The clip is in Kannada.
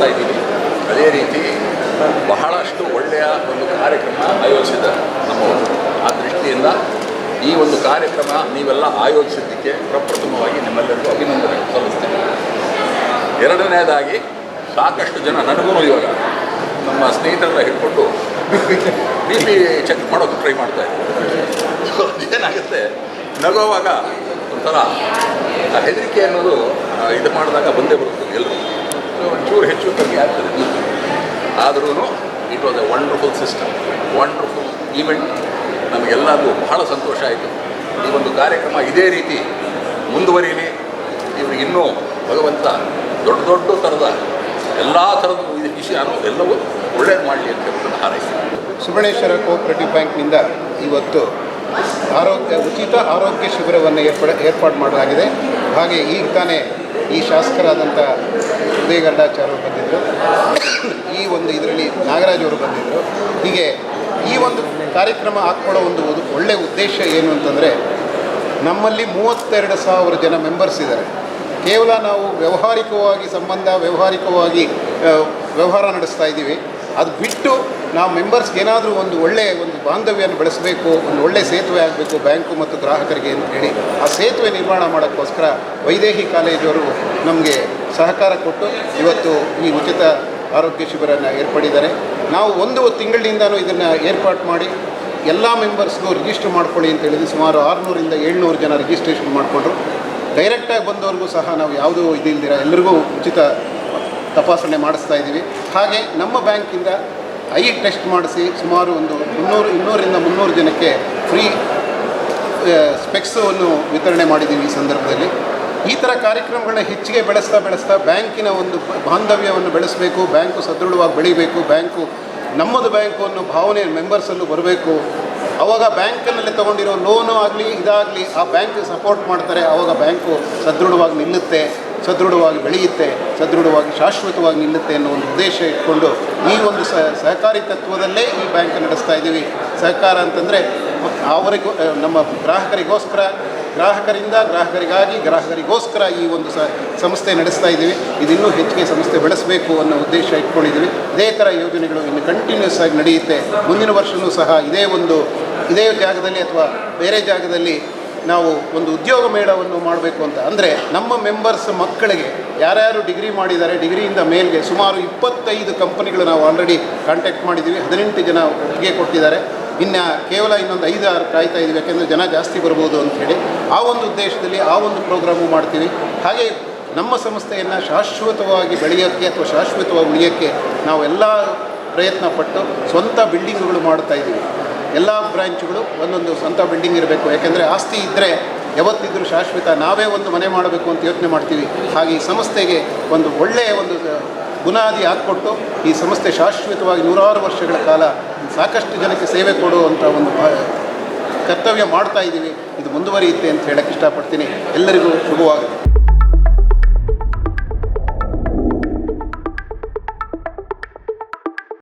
ನಡೆಸ್ತಾ ಇದ್ದೀವಿ. ಅದೇ ರೀತಿ ಬಹಳಷ್ಟು ಒಳ್ಳೆಯ ಒಂದು ಕಾರ್ಯಕ್ರಮ ಆಯೋಜಿಸಿದ್ದಾರೆ ನಮ್ಮವರು. ಆ ದೃಷ್ಟಿಯಿಂದ ಈ ಒಂದು ಕಾರ್ಯಕ್ರಮ ನೀವೆಲ್ಲ ಆಯೋಜಿಸಿದ್ದಕ್ಕೆ ಪ್ರಪ್ರಥಮವಾಗಿ ನಿಮ್ಮೆಲ್ಲರಿಗೂ ಅಭಿನಂದನೆ ಸಲ್ಲಿಸ್ತೀನಿ. ಎರಡನೇದಾಗಿ ಸಾಕಷ್ಟು ಜನ ನನಗೂ ಇವಾಗ ನಮ್ಮ ಸ್ನೇಹಿತರೆಲ್ಲ ಹಿಡ್ಕೊಂಡು ಬಿ ಪಿ ಚೆಕ್ ಮಾಡೋಕ್ಕೆ ಟ್ರೈ ಮಾಡ್ತಾಯಿದ್ದಾರೆ. ಸೊ ಅದೇನಾಗುತ್ತೆ, ನಗೋವಾಗ ಒಂಥರ ಹೆದರಿಕೆ ಅನ್ನೋದು ಇದು ಮಾಡಿದಾಗ ಬಂದೇ ಬರುತ್ತೆ ಎಲ್ಲರೂ. ಸೊ ಒಂಚೂರು ಹೆಚ್ಚು ಕಮ್ಮಿ ಆಗ್ತದೆ. ಆದ್ರೂ it was A wonderful system, wonderful event. ನಮಗೆಲ್ಲರಿಗೂ ಬಹಳ ಸಂತೋಷ ಆಯಿತು. ಈ ಒಂದು ಕಾರ್ಯಕ್ರಮ ಇದೇ ರೀತಿ ಮುಂದುವರಿಯಲಿ. ಇವ್ರಿಗೆ ಇನ್ನೂ ಭಗವಂತ ದೊಡ್ಡ ದೊಡ್ಡ ಥರದ ಎಲ್ಲ ಥರದ ವಿಷಯನೂ ಎಲ್ಲವೂ ಒಳ್ಳೇದು ಮಾಡಲಿ ಅಂತ ಹೇಳ್ಕೊಂಡು ಹಾರೈಸ್ತೀನಿ. ಸುಬ್ರಹ್ಮಣ್ಯೇಶ್ವರ ಕೋಆಪರೇಟಿವ್ ಬ್ಯಾಂಕ್ನಿಂದ ಇವತ್ತು ಉಚಿತ ಆರೋಗ್ಯ ಶಿಬಿರವನ್ನು ಏರ್ಪಾಡು ಮಾಡಲಾಗಿದೆ. ಹಾಗೆ ಈಗ ತಾನೇ ಈ ಶಾಸಕರಾದಂಥ ಉದಯಗರುಡಾಚಾರ್ಯರು ಬಂದಿದ್ದರು, ಈ ಒಂದು ಇದರಲ್ಲಿ ನಾಗರಾಜ್ ಅವರು ಬಂದಿದ್ದರು. ಹೀಗೆ ಈ ಒಂದು ಕಾರ್ಯಕ್ರಮ ಹಾಕ್ಕೊಳ್ಳೋ ಒಂದು ಒಳ್ಳೆಯ ಉದ್ದೇಶ ಏನು ಅಂತಂದರೆ, ನಮ್ಮಲ್ಲಿ 32,000 ಜನ ಮೆಂಬರ್ಸ್ ಇದ್ದಾರೆ. ಕೇವಲ ನಾವು ವ್ಯವಹಾರಿಕವಾಗಿ ವ್ಯವಹಾರ ನಡೆಸ್ತಾ ಇದ್ದೀವಿ. ಅದು ಬಿಟ್ಟು ನಾವು ಮೆಂಬರ್ಸ್ಗೆ ಏನಾದರೂ ಒಂದು ಒಳ್ಳೆಯ ಒಂದು ಬಾಂಧವ್ಯವನ್ನು ಬೆಳೆಸಬೇಕು, ಒಂದು ಒಳ್ಳೆಯ ಸೇತುವೆ ಆಗಬೇಕು ಬ್ಯಾಂಕು ಮತ್ತು ಗ್ರಾಹಕರಿಗೆ ಅಂತ ಹೇಳಿ ಆ ಸೇತುವೆ ನಿರ್ಮಾಣ ಮಾಡೋಕ್ಕೋಸ್ಕರ ವೈದೇಹಿ ಕಾಲೇಜವರು ನಮಗೆ ಸಹಕಾರ ಕೊಟ್ಟು ಇವತ್ತು ಈ ಉಚಿತ ಆರೋಗ್ಯ ಶಿಬಿರನ ಏರ್ಪಡಿದ್ದಾರೆ. ನಾವು 1 ತಿಂಗಳಿಂದಲೂ ಇದನ್ನು ಏರ್ಪಾಡು ಮಾಡಿ ಎಲ್ಲ ಮೆಂಬರ್ಸ್ಗೂ ರಿಜಿಸ್ಟರ್ ಮಾಡ್ಕೊಳ್ಳಿ ಅಂತ ಹೇಳಿದ್ವಿ. ಸುಮಾರು 600ರಿಂದ 700 ಜನ ರಿಜಿಸ್ಟ್ರೇಷನ್ ಮಾಡಿಕೊಂಡ್ರು. ಡೈರೆಕ್ಟಾಗಿ ಬಂದವ್ರಿಗೂ ಸಹ ನಾವು ಯಾವುದೂ ಇದಿಲ್ದಿರ ಎಲ್ಲರಿಗೂ ಉಚಿತ ತಪಾಸಣೆ ಮಾಡಿಸ್ತಾ ಇದ್ದೀವಿ. ಹಾಗೆ ನಮ್ಮ ಬ್ಯಾಂಕಿಂದ ಐ ಟೆಸ್ಟ್ ಮಾಡಿಸಿ ಸುಮಾರು ಒಂದು 200ರಿಂದ 300 ಜನಕ್ಕೆ ಫ್ರೀ ಸ್ಪೆಕ್ಸನ್ನು ವಿತರಣೆ ಮಾಡಿದ್ದೀವಿ. ಈ ಸಂದರ್ಭದಲ್ಲಿ ಈ ಥರ ಕಾರ್ಯಕ್ರಮಗಳನ್ನ ಹೆಚ್ಚಿಗೆ ಬೆಳೆಸ್ತಾ ಬ್ಯಾಂಕಿನ ಒಂದು ಬಾಂಧವ್ಯವನ್ನು ಬೆಳೆಸಬೇಕು, ಬ್ಯಾಂಕು ಸದೃಢವಾಗಿ ಬೆಳೀಬೇಕು, ಬ್ಯಾಂಕು ನಮ್ಮದು ಬ್ಯಾಂಕು ಅನ್ನೋ ಭಾವನೆ ಮೆಂಬರ್ಸಲ್ಲೂ ಬರಬೇಕು. ಆವಾಗ ಬ್ಯಾಂಕಿನಲ್ಲಿ ತೊಗೊಂಡಿರೋ ಲೋನು ಆಗಲಿ ಇದಾಗಲಿ ಆ ಬ್ಯಾಂಕ್ ಸಪೋರ್ಟ್ ಮಾಡ್ತಾರೆ. ಆವಾಗ ಬ್ಯಾಂಕು ಸದೃಢವಾಗಿ ನಿಲ್ಲುತ್ತೆ, ಸದೃಢವಾಗಿ ಬೆಳೆಯುತ್ತೆ, ಸದೃಢವಾಗಿ ಶಾಶ್ವತವಾಗಿ ನಿಲ್ಲುತ್ತೆ ಅನ್ನೋ ಒಂದು ಉದ್ದೇಶ ಇಟ್ಕೊಂಡು ಈ ಒಂದು ಸಹಕಾರಿ ತತ್ವದಲ್ಲೇ ಈ ಬ್ಯಾಂಕ್ ನಡೆಸ್ತಾ ಇದ್ದೀವಿ. ಸಹಕಾರ ಅಂತಂದರೆ ಅವರಿಗೂ ನಮ್ಮ ಗ್ರಾಹಕರಿಂದ ಗ್ರಾಹಕರಿಗೋಸ್ಕರ ಈ ಒಂದು ಸಂಸ್ಥೆ ನಡೆಸ್ತಾ ಇದ್ದೀವಿ. ಇದಿನ್ನೂ ಹೆಚ್ಚಿಗೆ ಸಂಸ್ಥೆ ಬೆಳೆಸಬೇಕು ಅನ್ನೋ ಉದ್ದೇಶ ಇಟ್ಕೊಂಡಿದ್ದೀವಿ. ಇದೇ ಥರ ಯೋಜನೆಗಳು ಇನ್ನು ಕಂಟಿನ್ಯೂಸ್ ಆಗಿ ನಡೆಯುತ್ತೆ. ಮುಂದಿನ ವರ್ಷವೂ ಸಹ ಇದೇ ಜಾಗದಲ್ಲಿ ಅಥವಾ ಬೇರೆ ಜಾಗದಲ್ಲಿ ನಾವು ಒಂದು ಉದ್ಯೋಗ ಮೇಳವನ್ನು ಮಾಡಬೇಕು ಅಂತ ಅಂದರೆ ನಮ್ಮ ಮೆಂಬರ್ಸ್ ಮಕ್ಕಳಿಗೆ ಯಾರ್ಯಾರು ಡಿಗ್ರಿ ಮಾಡಿದ್ದಾರೆ, ಡಿಗ್ರಿಯಿಂದ ಮೇಲ್ಗೆ ಸುಮಾರು 25 ಕಂಪನಿಗಳು ನಾವು ಆಲ್ರೆಡಿ ಕಾಂಟ್ಯಾಕ್ಟ್ ಮಾಡಿದ್ದೀವಿ. 18 ಜನ ಒಟ್ಟಿಗೆ ಕೊಟ್ಟಿದ್ದಾರೆ. ಇನ್ನು ಕೇವಲ ಇನ್ನೊಂದು 5-6 ಕಾಯ್ತಾ ಇದ್ದೀವಿ, ಯಾಕೆಂದರೆ ಜನ ಜಾಸ್ತಿ ಬರ್ಬೋದು ಅಂಥೇಳಿ. ಆ ಒಂದು ಉದ್ದೇಶದಲ್ಲಿ ಆ ಒಂದು ಪ್ರೋಗ್ರಾಮು ಮಾಡ್ತೀವಿ. ಹಾಗೆ ನಮ್ಮ ಸಂಸ್ಥೆಯನ್ನು ಶಾಶ್ವತವಾಗಿ ಬೆಳೆಯೋಕ್ಕೆ ಅಥವಾ ಶಾಶ್ವತವಾಗಿ ಉಳಿಯೋಕ್ಕೆ ನಾವೆಲ್ಲ ಪ್ರಯತ್ನ ಪಟ್ಟು ಸ್ವಂತ ಬಿಲ್ಡಿಂಗ್ಗಳು ಮಾಡ್ತಾ ಇದ್ದೀವಿ. ಎಲ್ಲ ಬ್ರಾಂಚ್ಗಳು ಒಂದೊಂದು ಸ್ವಂತ ಬಿಲ್ಡಿಂಗ್ ಇರಬೇಕು. ಯಾಕೆಂದರೆ ಆಸ್ತಿ ಇದ್ದರೆ ಯಾವತ್ತಿದ್ರೂ ಶಾಶ್ವತ. ನಾವೇ ಒಂದು ಮನೆ ಮಾಡಬೇಕು ಅಂತ ಯೋಚನೆ ಮಾಡ್ತೀವಿ. ಹಾಗೆ ಈ ಸಂಸ್ಥೆಗೆ ಒಂದು ಒಳ್ಳೆಯ ಒಂದು ಬುನಾದಿ ಹಾಕ್ಕೊಟ್ಟು ಈ ಸಂಸ್ಥೆ ಶಾಶ್ವತವಾಗಿ 100 ವರ್ಷಗಳ ಕಾಲ ಸಾಕಷ್ಟು ಜನಕ್ಕೆ ಸೇವೆ ಕೊಡುವಂಥ ಒಂದು ಕರ್ತವ್ಯ ಮಾಡ್ತಾ ಇದ್ದೀವಿ. ಇದು ಮುಂದುವರಿಯುತ್ತೆ ಅಂತ ಹೇಳಕ್ಕೆ ಇಷ್ಟಪಡ್ತೀನಿ. ಎಲ್ಲರಿಗೂ ಶುಭವಾಗಲಿ.